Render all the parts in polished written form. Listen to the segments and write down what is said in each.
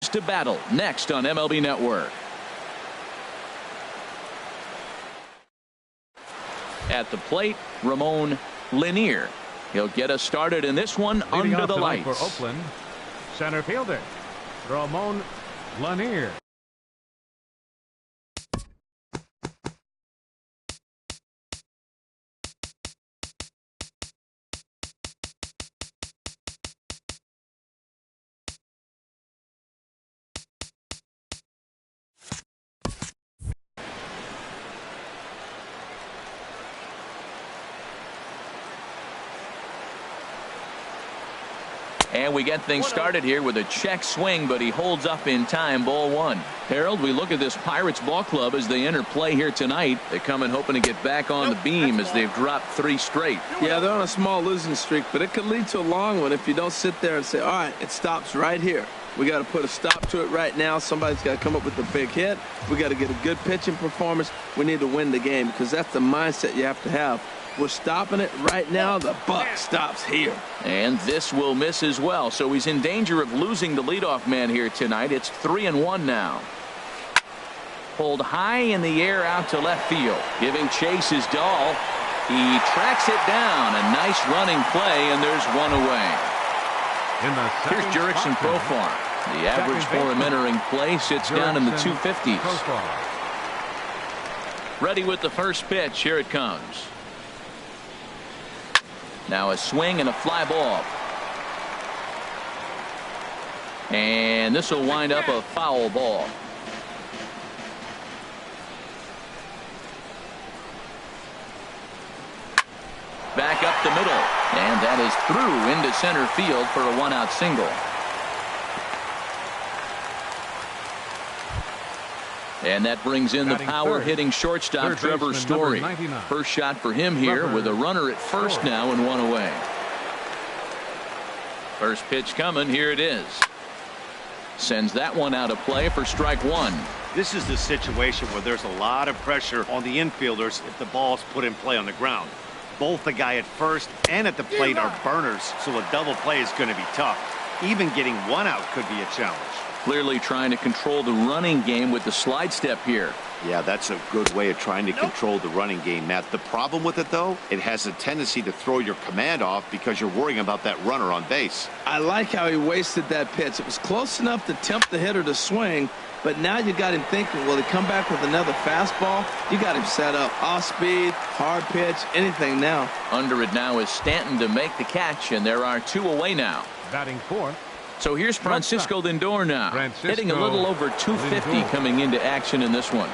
Rise to Battle, next on MLB Network. At the plate, Ramon Lanier. He'll get us started in this one under the lights. For Oakland, center fielder Ramon Lanier. And we get things started here with a check swing, but he holds up in time. Ball one. Harold, we look at this Pirates ball club as they enter play here tonight. They come in hoping to get back on the beam as they've dropped 3 straight. Yeah, they're on a small losing streak, but it could lead to a long one if you don't sit there and say, all right, it stops right here. We got to put a stop to it right now. Somebody's got to come up with a big hit. We got to get a good pitching performance. We need to win the game because that's the mindset you have to have. We're stopping it right now. The buck stops here. And this will miss as well. So he's in danger of losing the leadoff man here tonight. It's 3-1 now. Pulled high in the air out to left field. Giving chase is Dahl. He tracks it down. A nice running play, and there's one away. Here's Jurickson Profar. The average for him entering play sits down in the 250s. Ready with the first pitch. Here it comes. Now a swing and a fly ball. And this will wind up a foul ball. Back up the middle. And that is through into center field for a 1-out single. And that brings in the power-hitting shortstop Trevor Story. First shot for him here with a runner at first now and 1 away. First pitch coming. Here it is. Sends that one out of play for strike 1. This is the situation where there's a lot of pressure on the infielders if the ball's put in play on the ground. Both the guy at first and at the plate are burners, so a double play is going to be tough. Even getting 1 out could be a challenge. Clearly trying to control the running game with the slide step here. Yeah, that's a good way of trying to control the running game, Matt. The problem with it, though, it has a tendency to throw your command off because you're worrying about that runner on base. I like how he wasted that pitch. It was close enough to tempt the hitter to swing, but now you got him thinking, will he come back with another fastball? You got him set up. Off speed, hard pitch, anything now. Under it now is Stanton to make the catch, and there are 2 away now. Batting fourth. So here's Francisco Lindor now, hitting a little over 250 coming into action in this one.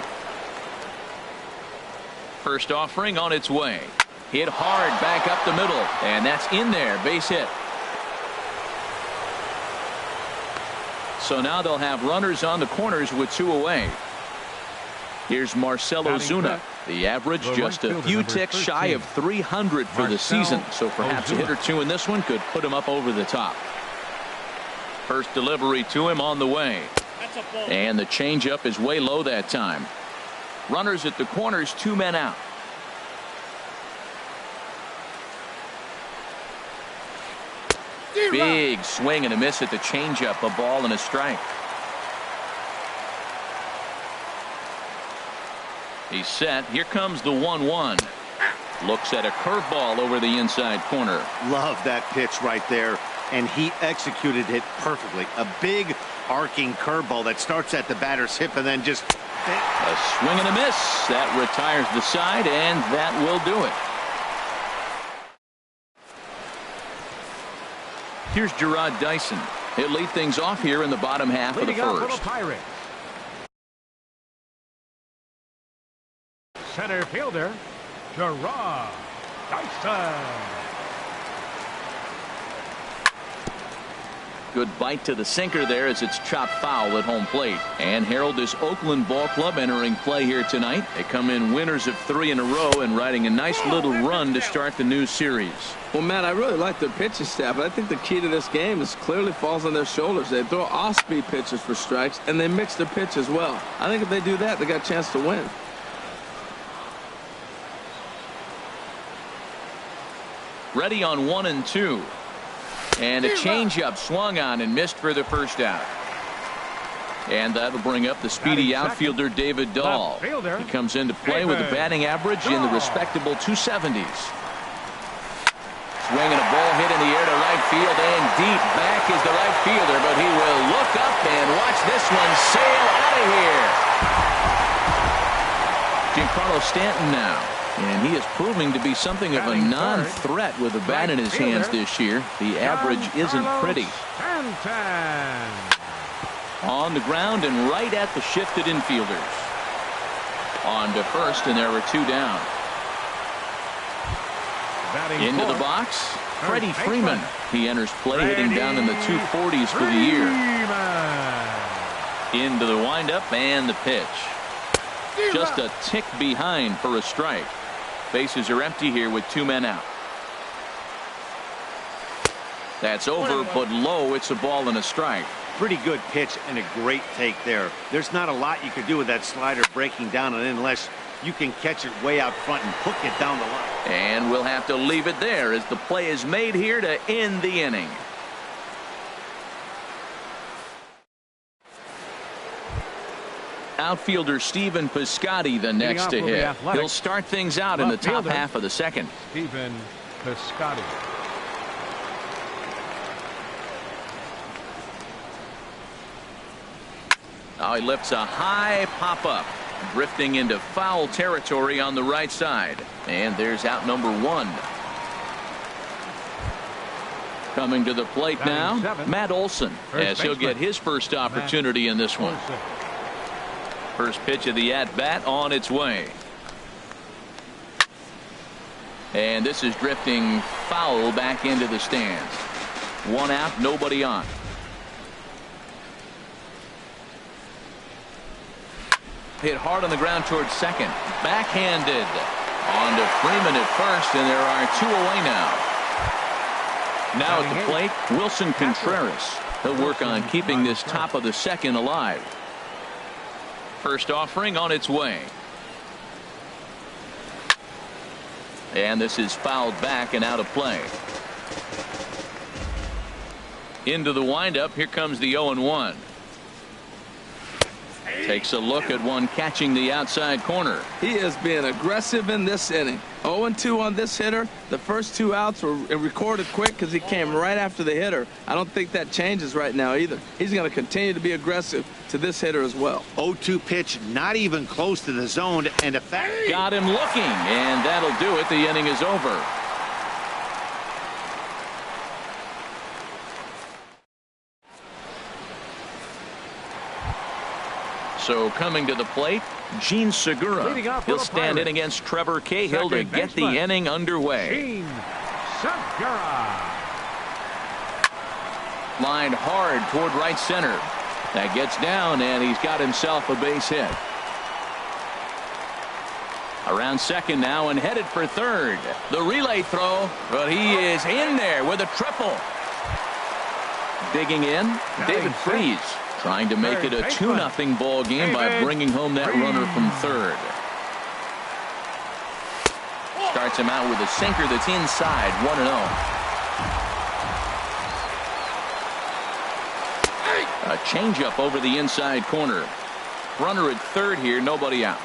First offering on its way. Hit hard back up the middle, and that's in there. Base hit. So now they'll have runners on the corners with 2 away. Here's Marcell Ozuna. The average just a few ticks shy of 300 for the season. So perhaps a hit or 2 in this one could put him up over the top. First delivery to him on the way. And the changeup is way low that time. Runners at the corners, 2 men out. Big swing and a miss at the changeup. A ball and a strike. He's set. Here comes the 1-1. Looks at a curveball over the inside corner. Love that pitch right there. And he executed it perfectly. A big arcing curveball that starts at the batter's hip and then just... A swing and a miss. That retires the side, and that will do it. Here's Gerard Dyson. He'll lead things off here in the bottom half of the first. Center fielder Gerard Dyson. Good bite to the sinker there as it's chopped foul at home plate. And Harold, this Oakland ball club entering play here tonight. They come in winners of 3 in a row and riding a nice little run to start the new series. Well, Matt, I really like their pitching staff, but I think the key to this game is clearly falls on their shoulders. They throw off-speed pitches for strikes, and they mix their pitch as well. I think if they do that, they got a chance to win. Ready on 1 and 2. And a changeup swung on and missed for the first out. And that'll bring up the speedy outfielder David Dahl. He comes into play with a batting average in the respectable 270s. Swinging a ball hit in the air to right field, and deep back is the right fielder, but he will look up and watch this one sail out of here. Giancarlo Stanton now, and he is proving to be something of a non-threat with a bat in his hands this year. The average isn't pretty. On the ground and right at the shifted infielders. On to first, and there were two down. Into the box, Freddie Freeman. He enters play hitting down in the 240s for the year. Into the windup and the pitch. Just a tick behind for a strike. Bases are empty here with two men out. That's over, but low. It's a ball and a strike. Pretty good pitch and a great take there. There's not a lot you could do with that slider breaking down and in unless you can catch it way out front and hook it down the line. And we'll have to leave it there as the play is made here to end the inning. Outfielder Stephen Piscotty the next to hit. He'll start things out in the top half of the second. Stephen Piscotty. Now he lifts a high pop-up, drifting into foul territory on the right side. And there's out number one. Coming to the plate now, Matt Olson, as he'll get his first opportunity in this one. First pitch of the at-bat on its way. And this is drifting foul back into the stands. One out, nobody on. Hit hard on the ground towards second. Backhanded. On to Freeman at first, and there are two away now. Now at the plate, Wilson Contreras. He'll work on keeping this top of the second alive. First offering on its way. And this is fouled back and out of play. Into the windup. Here comes the 0-1. Takes a look at one catching the outside corner. He is being aggressive in this inning. 0-2 on this hitter. The first two outs were recorded quick because he came right after the hitter. I don't think that changes right now either. He's going to continue to be aggressive to this hitter as well. 0-2 pitch, not even close to the zone, and got him looking, and that'll do it. The inning is over. So coming to the plate, Gene Segura. He'll stand in against Trevor Cahill to get the inning underway. Gene Segura. Lined hard toward right center. That gets down, and he's got himself a base hit. Around second now and headed for third. The relay throw, but he is in there with a triple. Digging in, David Freese. Trying to make it a 2-0 ball game by bringing home that runner from third. Starts him out with a sinker that's inside, 1-0. A changeup over the inside corner. Runner at third here, nobody out.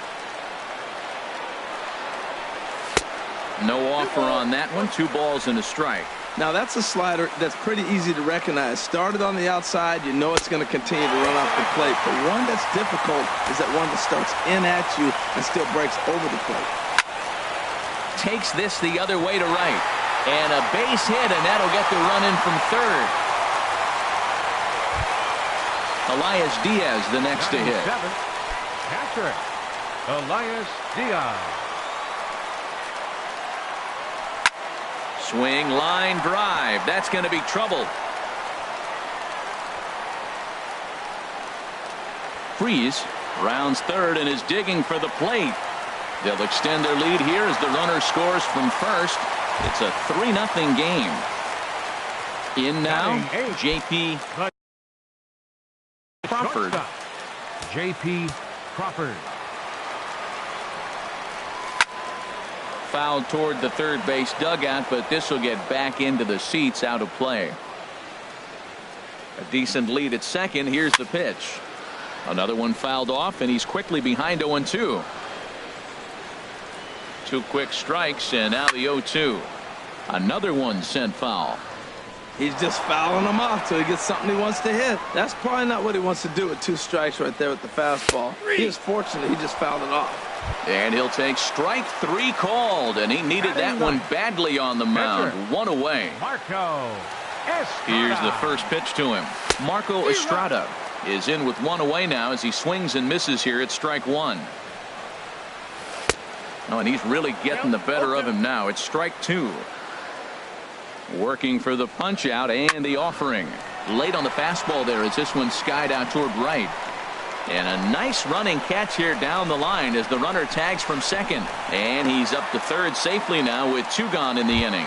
No offer on that one. 2 balls and a strike. Now that's a slider that's pretty easy to recognize. Started on the outside, you know it's going to continue to run off the plate. But one that's difficult is that one that starts in at you and still breaks over the plate. Takes this the other way to right. And a base hit, and that'll get the run in from third. Elias Diaz the next to hit. Catcher, Elias Diaz. Swing, line drive. That's going to be trouble. Freese rounds third and is digging for the plate. They'll extend their lead here as the runner scores from first. It's a 3-0 game. In now, J.P. Crawford. J.P. Crawford. Fouled toward the third base dugout, but this will get back into the seats, out of play. A decent lead at second. Here's the pitch. Another one fouled off, and he's quickly behind 0-2. 2 quick strikes, and now the 0-2. Another one sent foul. He's just fouling them off till he gets something he wants to hit. That's probably not what he wants to do with 2 strikes right there with the fastball. He is fortunate he just fouled it off. And he'll take strike 3 called, and he needed that one badly on the mound. 1 away. Marco Estrada. Here's the first pitch to him. Marco Estrada is in with 1 away now as he swings and misses here at strike 1. Oh, and he's really getting the better of him now. It's strike 2. Working for the punch out and the offering. Late on the fastball there as this one skied out toward right. And a nice running catch here down the line as the runner tags from second. And he's up to third safely now with 2 gone in the inning.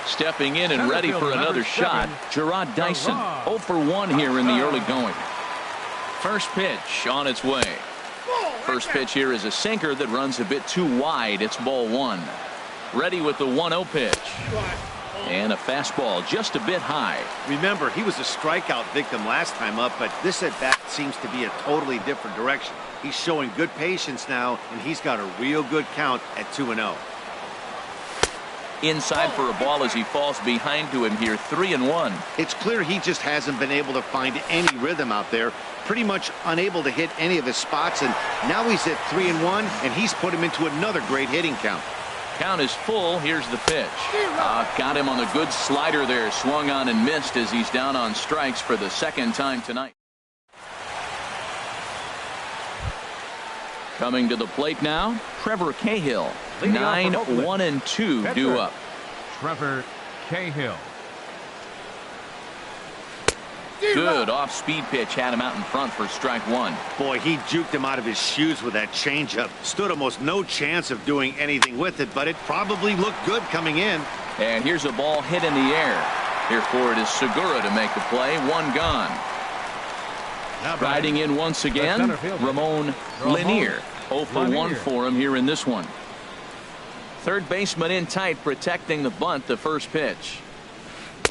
Stepping in and ready for another shot, Gerard Dyson. 0 for 1 here in the early going. First pitch on its way. First pitch here is a sinker that runs a bit too wide. It's ball 1. Ready with the 1-0 pitch. And a fastball just a bit high. Remember, he was a strikeout victim last time up, but this at bat seems to be a totally different direction. He's showing good patience now, and he's got a real good count at 2-0. Inside for a ball as he falls behind to him here, 3-1. It's clear he just hasn't been able to find any rhythm out there. Pretty much unable to hit any of his spots, and now he's at 3-1, and he's put him into another great hitting count. Count is full. Here's the pitch. Got him on a good slider there. Swung on and missed as he's down on strikes for the 2nd time tonight. Coming to the plate now, Trevor Cahill. 9-1-2 due up. Trevor Cahill. Good off-speed pitch had him out in front for strike 1. Boy, he juked him out of his shoes with that changeup. Stood almost no chance of doing anything with it, but it probably looked good coming in. And here's a ball hit in the air. Here for it is Segura to make the play. 1 gone. Riding in once again, Ramon Lanier. 0 for 1 for him here in this one. Third baseman in tight, protecting the bunt. The first pitch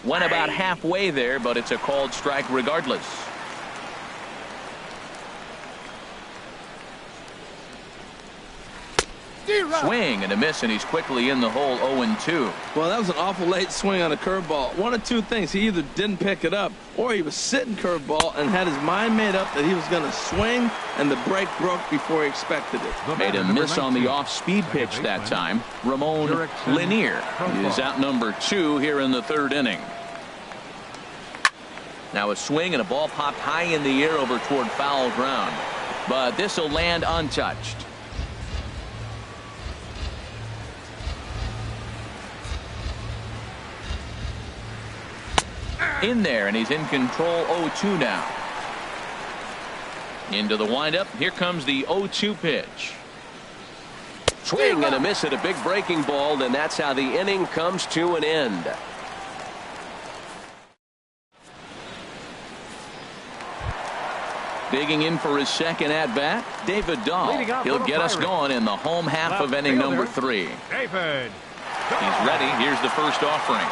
went about halfway there, but it's a called strike regardless. Swing and a miss, and he's quickly in the hole. 0-2. Well, that was an awful late swing on a curveball. One of 2 things. He either didn't pick it up, or he was sitting curveball and had his mind made up that he was going to swing, and the break broke before he expected it. Made a miss on the off-speed pitch that time. Ramon Lanier is out number 2 here in the 3rd inning. Now a swing and a ball popped high in the air over toward foul ground, but this will land untouched. In there, and he's in control. 0-2 now. Into the windup. Here comes the 0-2 pitch. Swing and a miss at a big breaking ball, and that's how the inning comes to an end. Digging in for his 2nd at-bat, David Dahl. He'll get us going in the home half of inning number 3. David. He's ready. Here's the first offering.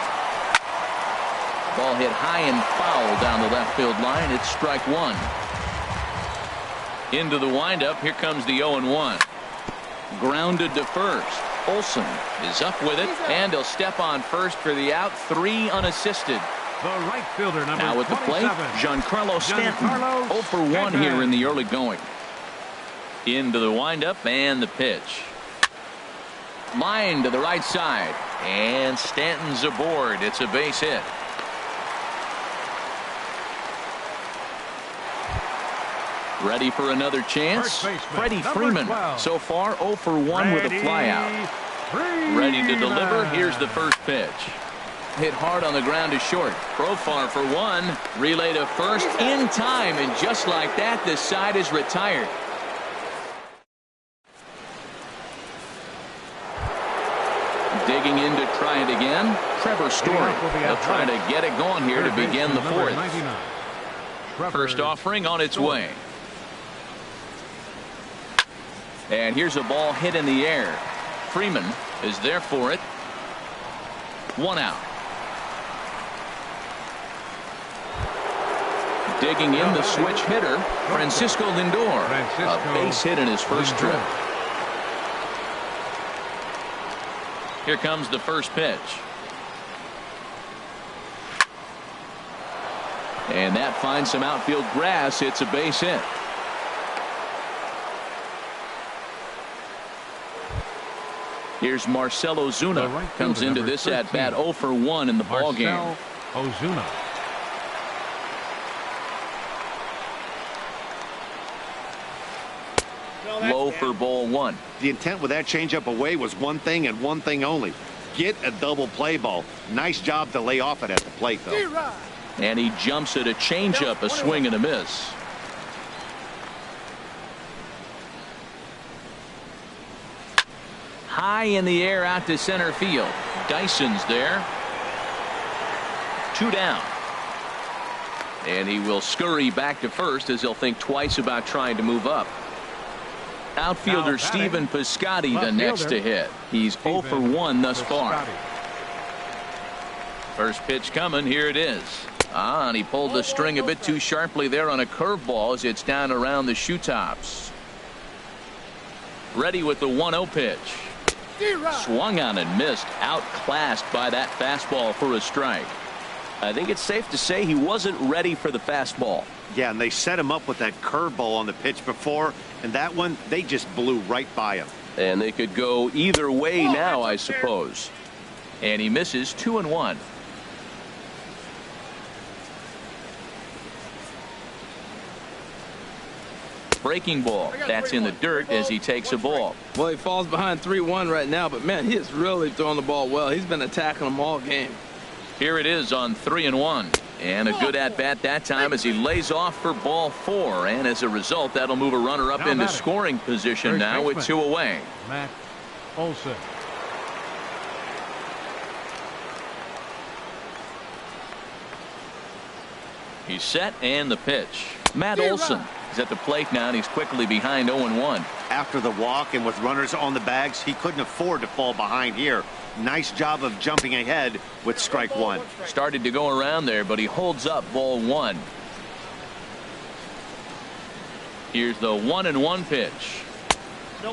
Ball hit high and foul down the left field line. It's strike 1. Into the windup. Here comes the 0-1. Grounded to first. Olsen is up with it, and he'll step on first for the out. 3 unassisted. The right fielder, number now with the plate, Giancarlo Stanton. 0 for 1 here in the early going. Into the windup and the pitch. Line to the right side, and Stanton's aboard. It's a base hit. Ready for another chance. Freddie Freeman so far 0 for 1 with a flyout. Ready to deliver. Here's the first pitch. Hit hard on the ground to short. Profar for 1. Relay to first in time, and just like that, this side is retired. Digging in to try it again, Trevor Story. He'll try to get it going here to begin the 4th. First offering on its way. And here's a ball hit in the air. Freeman is there for it. 1 out. Digging in the switch hitter, Francisco Lindor. A base hit in his first trip. Here comes the first pitch. And that finds some outfield grass. It's a base hit. Here's Marcell Ozuna. Comes into this at bat 0 for 1 in the ball game. Ozuna. Low for ball 1. The intent with that changeup away was one thing and one thing only. Get a double play ball. Nice job to lay off it at the plate, though. And he jumps at a changeup, a swing and a miss. High in the air out to center field. Dyson's there. 2 down. And he will scurry back to first as he'll think twice about trying to move up. Outfielder Stephen Piscotty the next to hit. He's 0 for 1 thus far. First pitch coming. Here it is. And he pulled the string a bit too sharply there on a curveball as it's down around the shoe tops. Ready with the 1-0 pitch. Swung on and missed. Outclassed by that fastball for a strike. I think it's safe to say he wasn't ready for the fastball. Yeah, and they set him up with that curveball on the pitch before, and that one, they just blew right by him. And they could go either way now, I suppose. And he misses 2-1. Breaking ball. That's in the dirt as he takes a ball. Well, he falls behind 3-1 right now, but man, he is really throwing the ball well. He's been attacking them all game. Here it is on 3-1. And a good at bat that time as he lays off for ball 4. And as a result, that'll move a runner up into scoring position now with 2 away. Matt Olson. He's set and the pitch. Matt Olson is at the plate now, and he's quickly behind 0-1. After the walk and with runners on the bags, he couldn't afford to fall behind here. Nice job of jumping ahead with strike 1. Started to go around there, but he holds up ball 1. Here's the 1-1 pitch.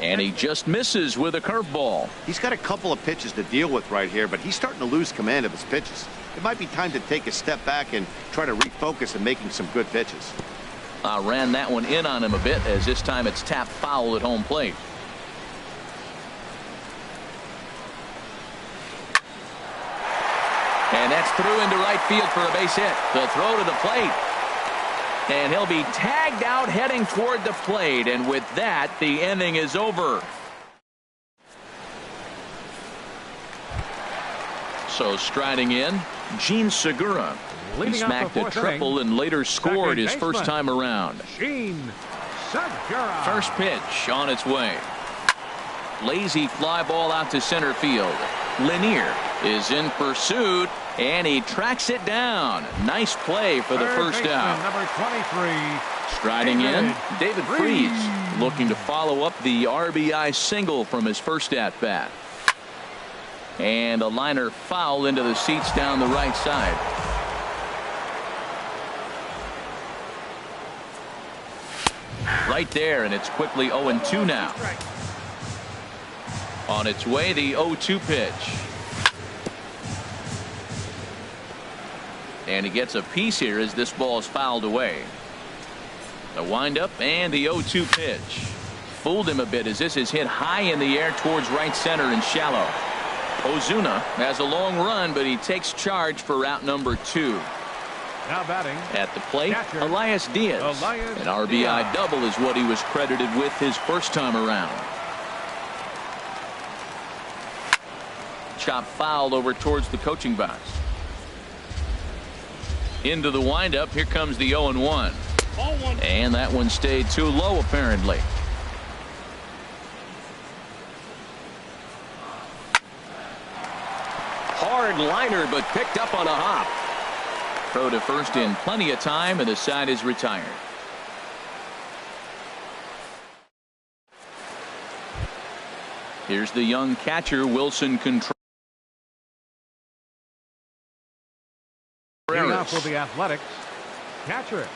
And he just misses with a curveball. He's got a couple of pitches to deal with right here, but he's starting to lose command of his pitches. It might be time to take a step back and try to refocus on making some good pitches. Ran that one in on him a bit, as this time it's tapped foul at home plate. And that's through into right field for a base hit. The throw to the plate. And he'll be tagged out heading toward the plate. And with that, the inning is over. So striding in, Gene Segura. He smacked a triple and later scored his first time around. Gene Segura. First pitch on its way. Lazy fly ball out to center field. Lanier is in pursuit, and he tracks it down. Nice play for the first out. Number 23. Striding in, David Freese looking to follow up the RBI single from his first at bat. And a liner foul into the seats down the right side. Right there, and it's quickly 0-2 now. On its way, the 0-2 pitch. And he gets a piece here as this ball is fouled away. The windup and the 0-2 pitch. Fooled him a bit as this is hit high in the air towards right center and shallow. Ozuna has a long run, but he takes charge for route number 2. Now batting at the plate, catcher, Elias Diaz. An RBI double is what he was credited with his first time around. Chop fouled over towards the coaching box. Into the windup. Here comes the 0-1. And that one stayed too low, apparently. Hard liner, but picked up on a hop. Throw to first in plenty of time, and the side is retired. Here's the young catcher, Wilson Contreras. Leading off for the Athletics, catcher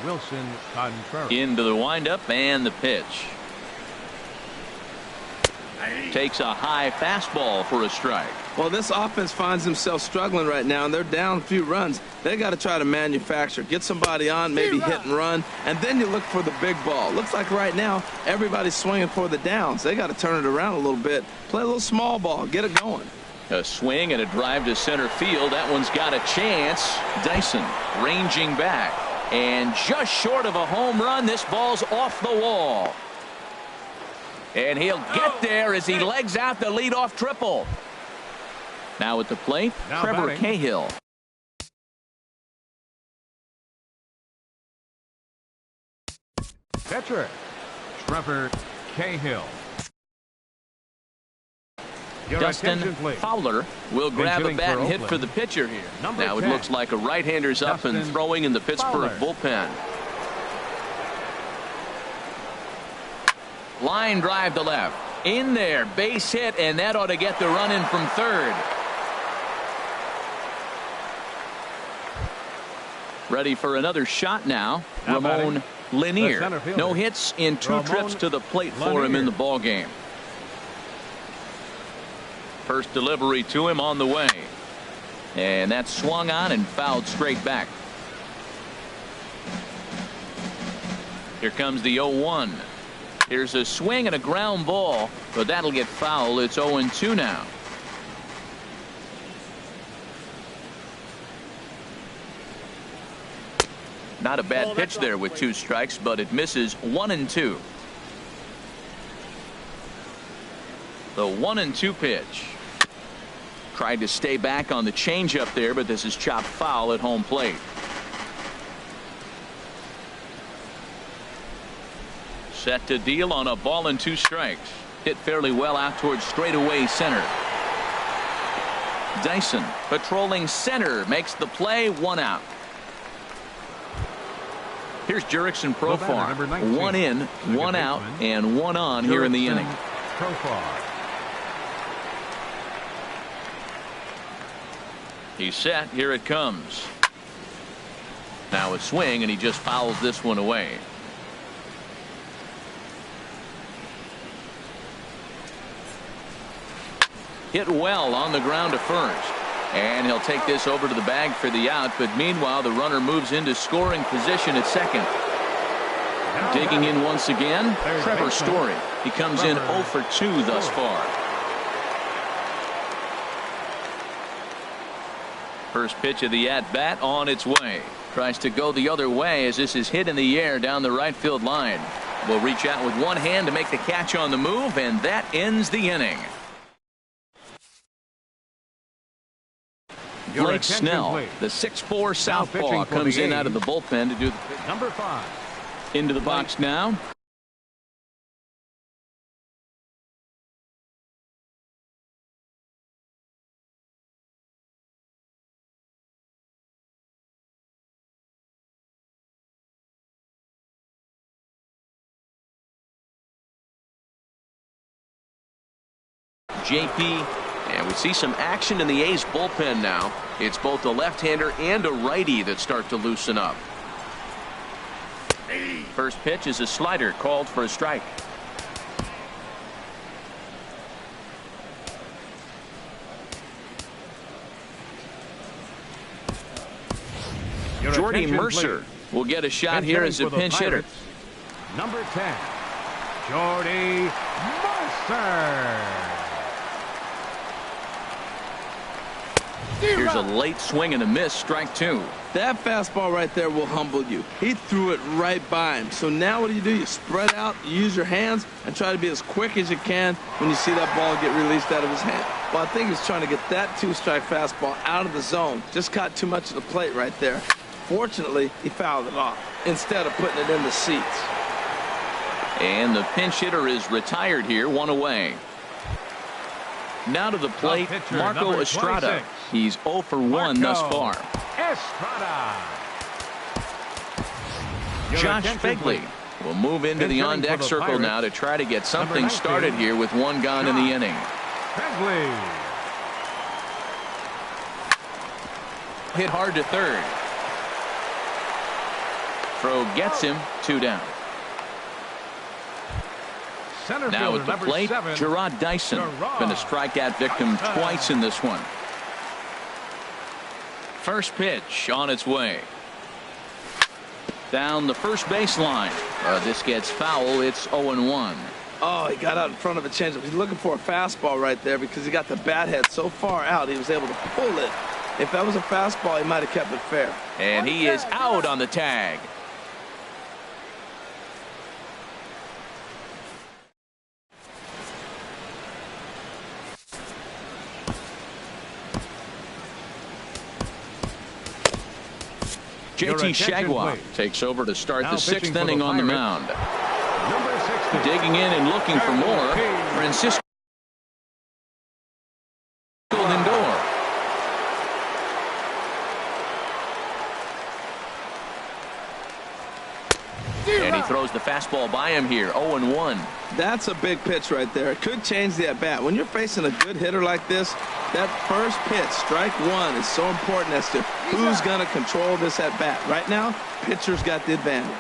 Wilson Contreras. Into the windup and the pitch. Takes a high fastball for a strike. Well, this offense finds themselves struggling right now, and they're down a few runs. They got to try to manufacture, get somebody on, maybe hit and run, and then you look for the big ball. Looks like right now everybody's swinging for the downs. They got to turn it around a little bit, play a little small ball, get it going. A swing and a drive to center field. That one's got a chance. Dyson ranging back, and just short of a home run. This ball's off the wall. And he'll get there as he legs out the leadoff triple. Now at the plate, Trevor Cahill. Catcher, Trevor Cahill. Dustin Fowler will grab a bat and hit for the pitcher here. Now it looks like a right-hander's up and throwing in the Pittsburgh bullpen. Line drive to left. In there, base hit, and that ought to get the run in from third. Ready for another shot now. Ramon Lanier. No hits in 2 trips to the plate for him in the ball game. First delivery to him on the way. And that's swung on and fouled straight back. Here comes the 0-1. Here's a swing and a ground ball, but that'll get foul. It's 0-2 now. Not a bad pitch there with 2 strikes, but it misses. 1-2. The 1-2 pitch. Tried to stay back on the changeup there, but this is chopped foul at home plate. Set to deal on a ball and 2 strikes. Hit fairly well out towards straightaway center. Dyson patrolling center makes the play. 1 out. Here's Jurickson Profar. 1 in, 1 out, and 1 on here in the inning. He's set. Here it comes. Now a swing, and he just fouls this one away. Hit well on the ground to first. And he'll take this over to the bag for the out. But meanwhile, the runner moves into scoring position at second. Digging in once again, Trevor Story. He comes in 0 for 2 thus far. First pitch of the at-bat on its way. Tries to go the other way as this is hit in the air down the right field line. Will reach out with one hand to make the catch on the move, and that ends the inning. Blake Snell, the 6'4" southpaw, comes in out of the bullpen to do the pitch. Number 5. Into the box now. JP. And we see some action in the A's bullpen now. It's both a left-hander and a righty that start to loosen up. First pitch is a slider called for a strike. Jordy Mercer will get a shot here as a pinch hitter. Number 10, Jordy Mercer. Here's a late swing and a miss, strike 2. That fastball right there will humble you. He threw it right by him. So now what do? You spread out, you use your hands, and try to be as quick as you can when you see that ball get released out of his hand. Well, I think he's trying to get that 2-strike fastball out of the zone. Just caught too much of the plate right there. Fortunately, he fouled it off instead of putting it in the seats. And the pinch hitter is retired here, 1 away. Now to the plate, Marco Estrada. He's 0 for 1 thus far. Estrada. Josh Begley will move into the on-deck circle now to try to get something started here with 1 gone in the inning. Begley. Hit hard to third. throw gets him 2 down. Center Now fielder, at the number plate, 7, Gerard Dyson. Been a strikeout victim twice in this one. First pitch on its way. Down the first baseline. This gets foul. It's 0-1. Oh, he got out in front of a changeup. He's looking for a fastball right there because he got the bat head so far out he was able to pull it. If that was a fastball, he might have kept it fair. And he is out on the tag. JT Shagwell takes over to start the 6th inning on the mound. Digging in and looking for more, Francisco Lindor. And he throws the fastball by him here, 0-1. That's a big pitch right there. It could change the at-bat. When you're facing a good hitter like this, that first pitch, strike one, is so important as to who's going to control this at-bat. Right now, pitcher's got the advantage.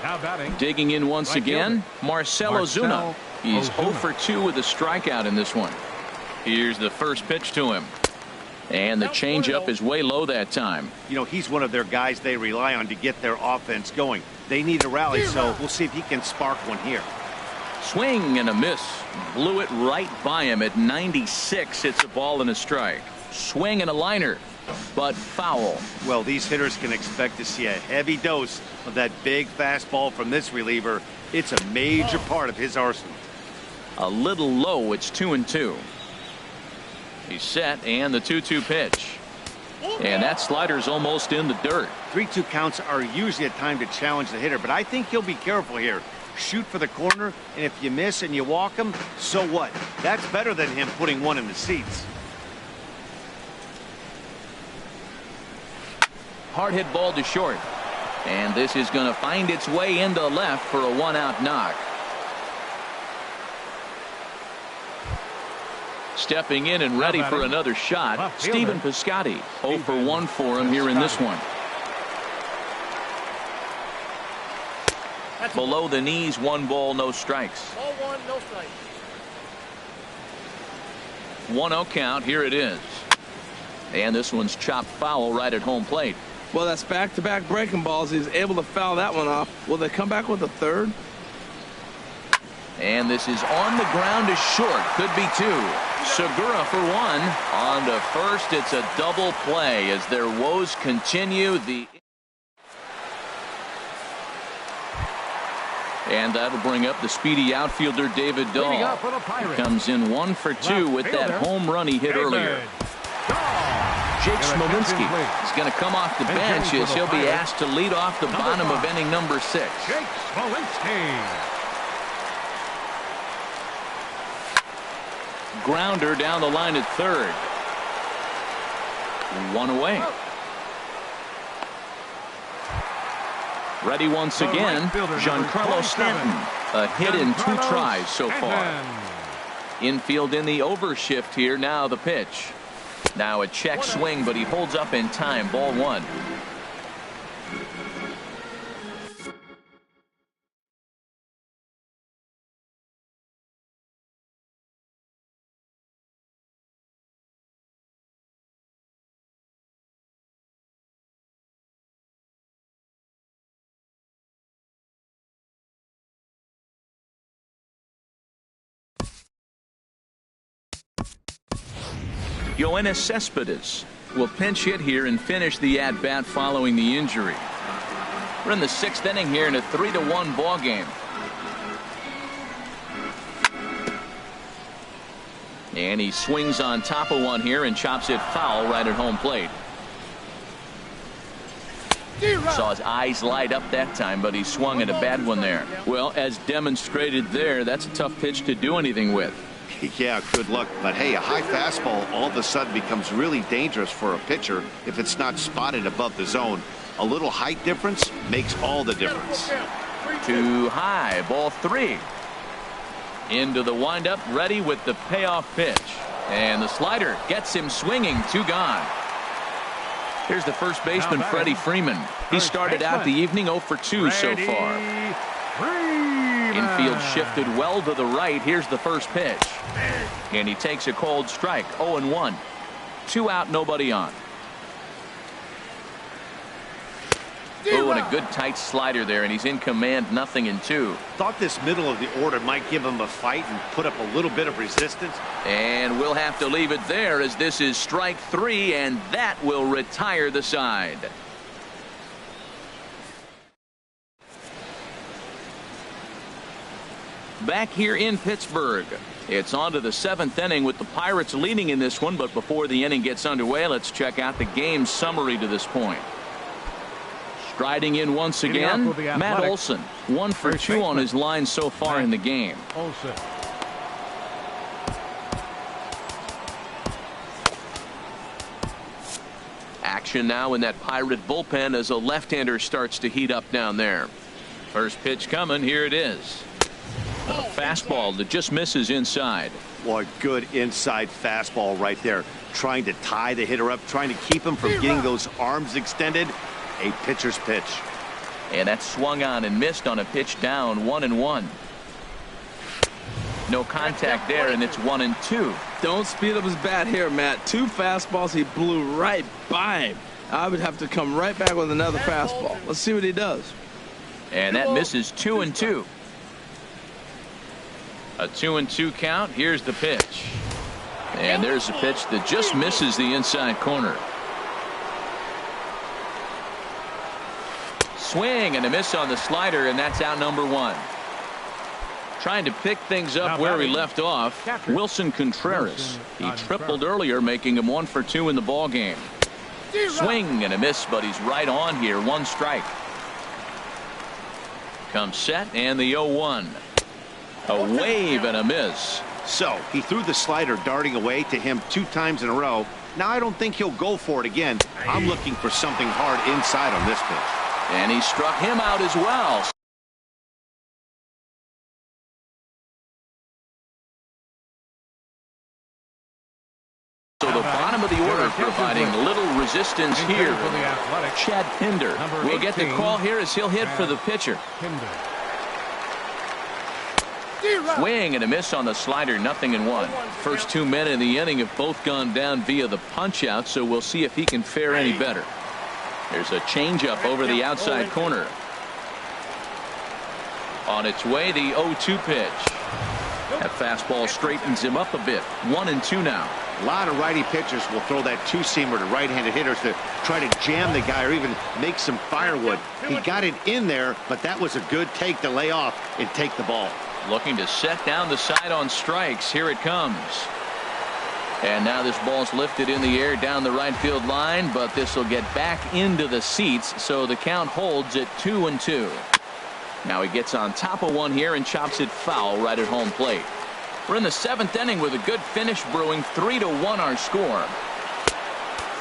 Now batting. Digging in once again, Marcell Ozuna. He's 0 for 2 with a strikeout in this one. Here's the first pitch to him. And the changeup is way low that time. You know, he's one of their guys they rely on to get their offense going. They need a rally, so we'll see if he can spark one here. Swing and a miss. Blew it right by him at 96. It's a ball and a strike. Swing and a liner, but foul. Well, these hitters can expect to see a heavy dose of that big fastball from this reliever. It's a major part of his arsenal. A little low. It's 2-2. He's set, and the 2-2 pitch. And that slider's almost in the dirt. 3-2 counts are usually a time to challenge the hitter, but I think he'll be careful here. Shoot for the corner, and if you miss and you walk him, so what? That's better than him putting one in the seats. Hard hit ball to short. And this is going to find its way into left for a 1-out knock. Stepping in and ready for another shot, Stephen Piscotty. 0 for 1 for him here in this one. Below the knees, 1 ball, no strikes. Ball 1, no strikes. 1-0 count. Here it is. And this one's chopped foul right at home plate. Well, that's back-to-back breaking balls. He's able to foul that one off. Will they come back with a third? And this is on the ground to short. Could be 2. Segura for 1. On to first. It's a double play as their woes continue. And that'll bring up the speedy outfielder David Dahl. He comes in 1 for 2 with that home run he hit earlier. Jake Smolinski is going to come off the bench as he'll be asked to lead off the bottom of inning number 6. Jake Smolinski. Grounder down the line at third. 1 away. Ready once again, Giancarlo Stanton. A hit in 2 tries so far. Infield in the overshift here. Now the pitch. Now a check swing, but he holds up in time. Ball 1. Yoenis Cespedes will pinch hit here and finish the at-bat following the injury. We're in the 6th inning here in a 3-1 ball game. And he swings on top of one here and chops it foul right at home plate. Saw his eyes light up that time, but he swung at a bad one there. Well, as demonstrated there, that's a tough pitch to do anything with. Yeah, good luck. But hey, a high fastball all of a sudden becomes really dangerous for a pitcher if it's not spotted above the zone. A little height difference makes all the difference. Too high. Ball 3. Into the windup, ready with the payoff pitch. And the slider gets him swinging. 2 gone. Here's the first baseman, Freddie Freeman. He started out the evening 0 for 2 so far. Infield shifted well to the right. Here's the first pitch. And he takes a cold strike. 0-1. 2 out, nobody on. Oh, and a good tight slider there, and he's in command, 0-2. Thought this middle of the order might give him a fight and put up a little bit of resistance. And we'll have to leave it there as this is strike 3, and that will retire the side. Back here in Pittsburgh, it's on to the 7th inning with the Pirates leading in this one, but before the inning gets underway, let's check out the game summary to this point. Striding in once again, Matt Olson, 1 for 2 on his line so far in the game. Olson. Action now in that Pirate bullpen as a left-hander starts to heat up down there. First pitch coming, here it is. A fastball that just misses inside. Well, a good inside fastball right there. Trying to tie the hitter up, trying to keep him from getting those arms extended. A pitcher's pitch. And that swung on and missed on a pitch down, 1-1. No contact there, and it's 1-2. Don't speed up his bat here, Matt. 2 fastballs, he blew right by him. I would have to come right back with another fastball. Let's see what he does. And that misses 2-2. A 2-2 count. Here's the pitch. And there's a pitch that just misses the inside corner. Swing and a miss on the slider, and that's out number 1. Trying to pick things up where he left off, Wilson Contreras. He tripled earlier, making him 1 for 2 in the ball game. Swing and a miss, but he's right on here. 1 strike. Comes set, and the 0-1. A wave and a miss. So he threw the slider darting away to him 2 times in a row. Now I don't think he'll go for it again. I'm looking for something hard inside on this pitch. And he struck him out as well. So the bottom of the order providing little resistance here. Chad Pinder will get the call here as he'll hit for the pitcher. Swing and a miss on the slider, 0-1. First 2 men in the inning have both gone down via the punch out, so we'll see if he can fare any better. There's a changeup over the outside corner. On its way, the 0-2 pitch. That fastball straightens him up a bit. 1-2 now. A lot of righty pitchers will throw that 2-seamer to right-handed hitters to try to jam the guy or even make some firewood. He got it in there, but that was a good take to lay off and take the ball. Looking to set down the side on strikes. Here it comes. And now this ball's lifted in the air down the right field line, but this will get back into the seats, so the count holds at 2-2. Now he gets on top of one here and chops it foul right at home plate. We're in the 7th inning with a good finish brewing. 3-1 our score.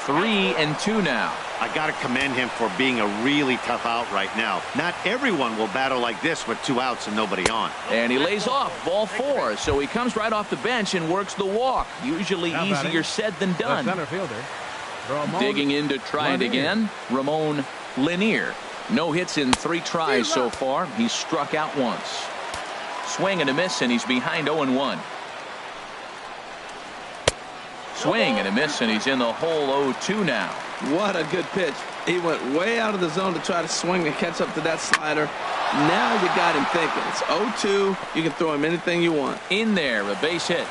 3-2 now. I got to commend him for being a really tough out right now. Not everyone will battle like this with 2 outs and nobody on. And he lays off ball 4, so he comes right off the bench and works the walk. Usually easier said than done. Center fielder, Digging in to try it again, Ramon Lanier. No hits in 3 tries so far. He's struck out once. Swing and a miss, and he's behind 0-1. Swing and a miss, and he's in the hole 0-2 now. What a good pitch. He went way out of the zone to try to swing and catch up to that slider. Now you got him thinking. It's 0-2. You can throw him anything you want. In there, a base hit.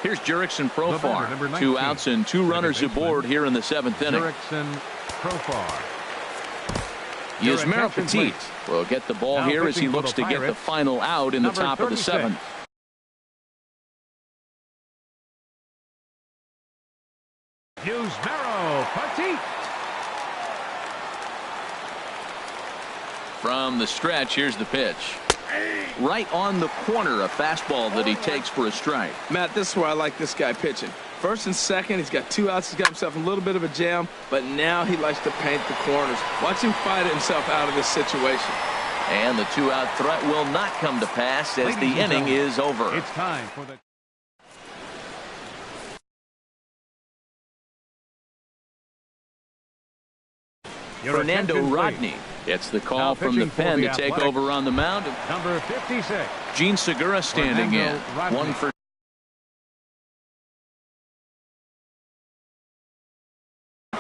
Here's Jurickson Profar. 2 outs and 2 runners aboard here in the 7th inning. Jurickson Profar. Yusmeiro Petit will get the ball here as he looks to get the final out in the top of the 7th. Yusmeiro Petit. From the stretch, here's the pitch. Right on the corner, a fastball that he takes for a strike. Matt, this is where I like this guy pitching. First and second, he's got 2 outs. He's got himself a little bit of a jam, but now he likes to paint the corners. Watch him fight himself out of this situation. And the 2-out threat will not come to pass as the inning is over. It's time for the Fernando Rodney gets the call from the pen to take over on the mound. Number 56. Gene Segura standing in. Rodney. 1 for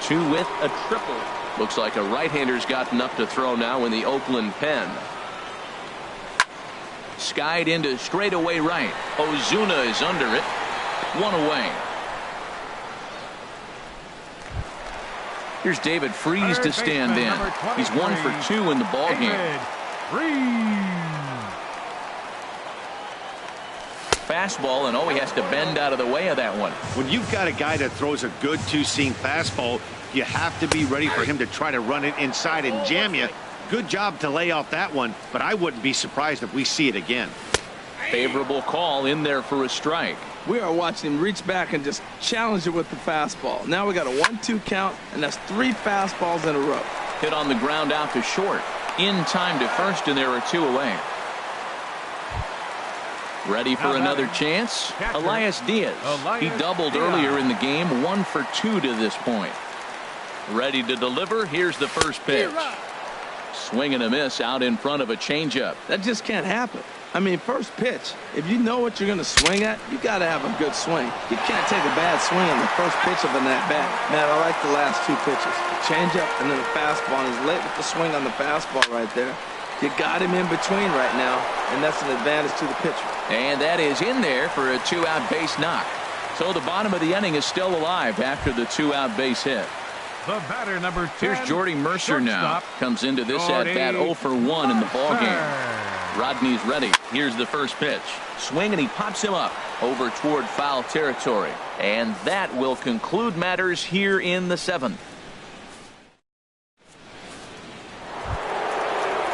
2 with a triple. Looks like a right-hander's gotten up to throw now in the Oakland pen. Skied into straightaway right. Ozuna is under it. 1 away. Here's David Freese to stand in. He's 1 for 2 in the ballgame. Fastball, and he has to bend out of the way of that one. When you've got a guy that throws a good two-seam fastball, you have to be ready for him to try to run it inside and jam you. Good job to lay off that one, but I wouldn't be surprised if we see it again. Favorable call in there for a strike. We are watching him reach back and just challenge it with the fastball. Now we got a 1-2 count, and that's 3 fastballs in a row. Hit on the ground out to short. In time to first, and there are 2 away. Ready for another chance? Elias Diaz. He doubled earlier in the game. 1 for 2 to this point. Ready to deliver. Here's the first pitch. Swing and a miss out in front of a changeup. That just can't happen. I mean, first pitch, if you know what you're going to swing at, you got to have a good swing. You can't take a bad swing on the first pitch of an at-bat. Man, I like the last 2 pitches. The changeup and then the fastball. And he's late with the swing on the fastball right there. You got him in between right now, and that's an advantage to the pitcher. And that is in there for a 2-out base knock. So the bottom of the inning is still alive after the 2-out base hit. The batter, number 10. Here's Jordy Mercer now. Comes into this at-bat 0 for 1 in the ballgame. Rodney's ready. Here's the first pitch. Swing, and he pops him up over toward foul territory. And that will conclude matters here in the 7th.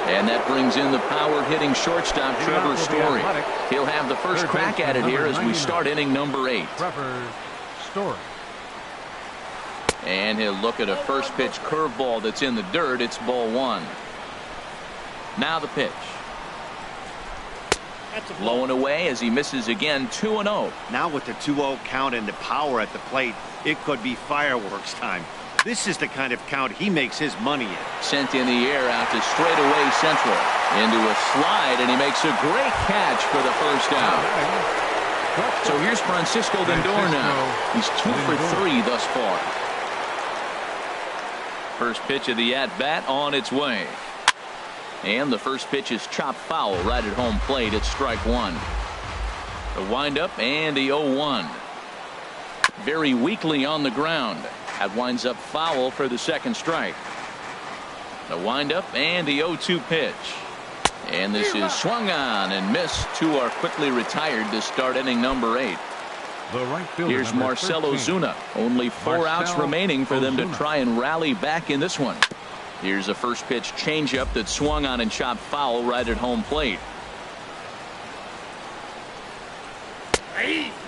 And that brings in the power-hitting shortstop, Trevor Story. He'll have the first crack at it here as we start inning number 8. Trevor Story. And he'll look at a first pitch curveball that's in the dirt. It's ball 1. Now the pitch. Low and away as he misses again. 2-0. Now with the 2-0 count and the power at the plate, it could be fireworks time. This is the kind of count he makes his money in. Sent in the air out to straightaway central. Into a slide, and he makes a great catch for the first out. So here's Francisco Lindor now. He's 2 for 3 thus far. First pitch of the at-bat on its way. And the first pitch is chopped foul right at home plate. It's strike 1. The windup and the 0-1. Very weakly on the ground. That winds up foul for the second strike. The windup and the 0-2 pitch. And this is swung on and missed. 2 are quickly retired to start inning number 8. Here's Marcell Ozuna. Only 4 outs remaining for them to try and rally back in this one. Here's a first pitch changeup that swung on and chopped foul right at home plate.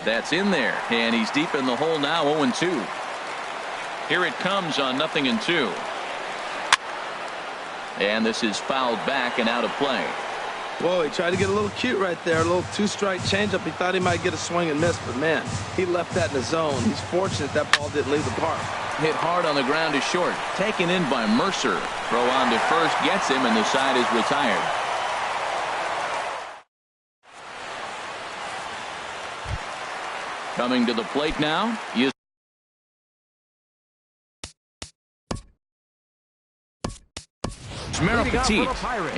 That's in there, and he's deep in the hole now. 0-2. Here it comes on 0-2. And this is fouled back and out of play. Whoa, he tried to get a little cute right there. A little 2-strike changeup. He thought he might get a swing and miss, but man, he left that in the zone. He's fortunate that ball didn't leave the park. Hit hard on the ground to short. Taken in by Mercer. Throw on to first gets him, and the side is retired. Coming to the plate now is Merrill Petit,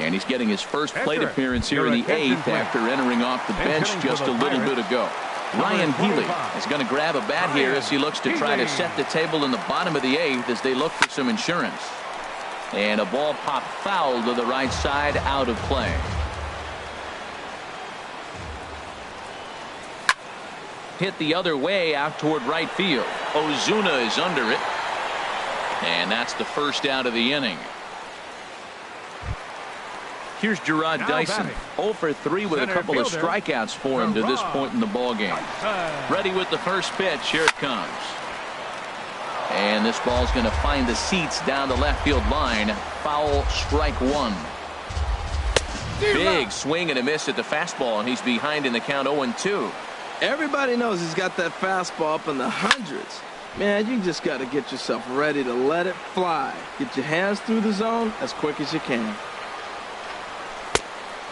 and he's getting his first plate appearance here in the 8th after entering off the bench just a little bit ago. Ryan Healy is going to grab a bat here as he looks to try to set the table in the bottom of the 8th as they look for some insurance. And a ball popped foul to the right side, out of play. Hit the other way out toward right field. Ozuna is under it. And that's the first out of the inning. Here's Gerard Dyson. 0 for 3 with a couple of strikeouts for him to this point in the ballgame. Ready with the first pitch. Here it comes. And this ball's going to find the seats down the left field line. Foul, strike 1. Big swing and a miss at the fastball, and he's behind in the count. 0-2. Everybody knows he's got that fastball up in the hundreds. Man, you just got to get yourself ready to let it fly. Get your hands through the zone as quick as you can.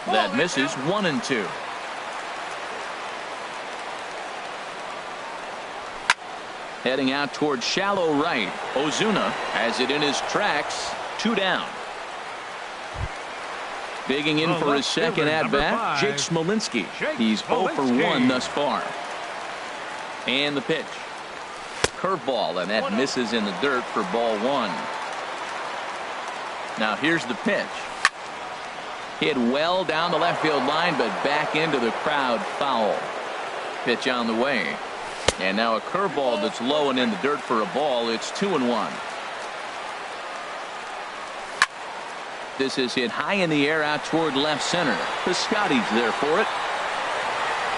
That misses 1-2. Heading out toward shallow right. Ozuna has it in his tracks. 2 down. Digging in for his second at-bat, Jake Smolinski. He's 0 for 1 thus far. And the pitch. Curveball, and that misses in the dirt for ball 1. Now here's the pitch. Hit well down the left field line, but back into the crowd, foul. Pitch on the way. And now a curveball that's low and in the dirt for a ball. It's 2-1. This is hit high in the air out toward left center. Piscotty's there for it.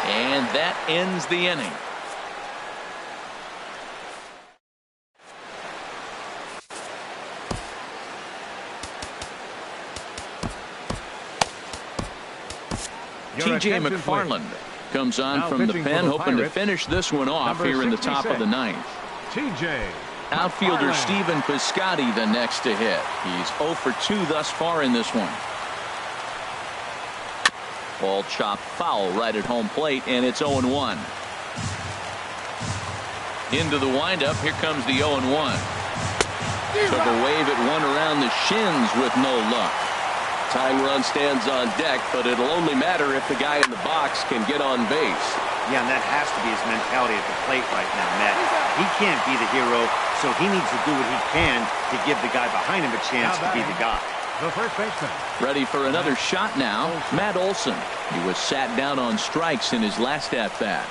And that ends the inning. TJ McFarland comes on now from the pen, hoping to Pirates, finish this one off number here in the 66, top of the ninth. TJ Outfielder McFarland. Stephen Piscotty the next to hit. He's 0 for 2 thus far in this one. Ball chopped foul right at home plate, and it's 0-1. Into the windup. Here comes the 0-1. Took a wave at one around the shins with no luck. Tying run stands on deck, but it'll only matter if the guy in the box can get on base. Yeah, and that has to be his mentality at the plate right now, Matt. He can't be the hero, so he needs to do what he can to give the guy behind him a chance to be the guy. The first baseman. Ready for another shot now, Matt Olson. He was sat down on strikes in his last at-bat.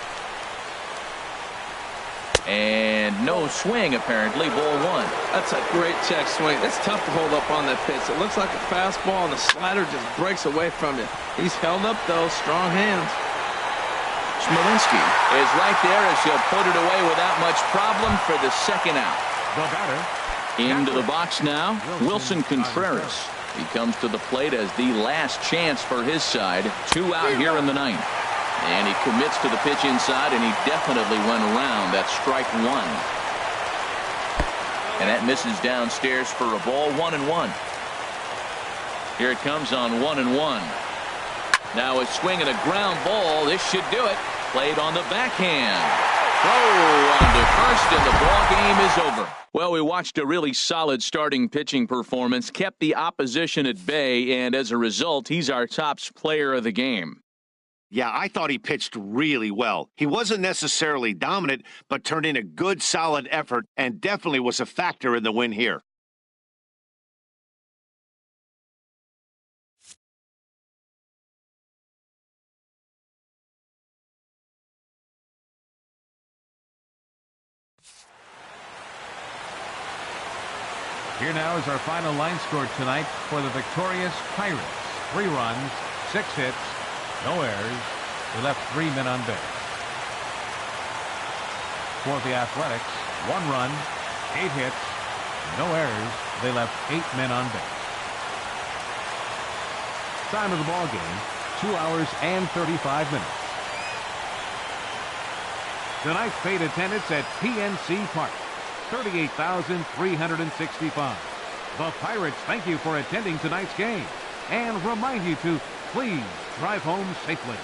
And no swing, apparently, ball 1. That's a great check swing. It's tough to hold up on that pitch. It looks like a fastball, and the slider just breaks away from you. He's held up, though. Strong hands. Smolinski is right there as he'll put it away without much problem for the second out. The batter. Into the box now, Wilson Contreras. He comes to the plate as the last chance for his side. 2 out here in the ninth. And he commits to the pitch inside, and he definitely went around. That's strike 1. And that misses downstairs for a ball. 1-1. Here it comes on 1-1. Now a swing and a ground ball. This should do it. Played on the backhand. Throw on to first, and the ball game is over. Well, we watched a really solid starting pitching performance, kept the opposition at bay, and as a result, he's our top player of the game. Yeah, I thought he pitched really well. He wasn't necessarily dominant, but turned in a good, solid effort and definitely was a factor in the win here. Here now is our final line score tonight for the victorious Pirates. 3 runs, 6 hits, no errors. They left 3 men on base. For the Athletics, 1 run, 8 hits, no errors. They left 8 men on base. Time of the ball game, 2 hours and 35 minutes. Tonight's paid attendance at PNC Park, 38,365. The Pirates thank you for attending tonight's game and remind you to please drive home safely.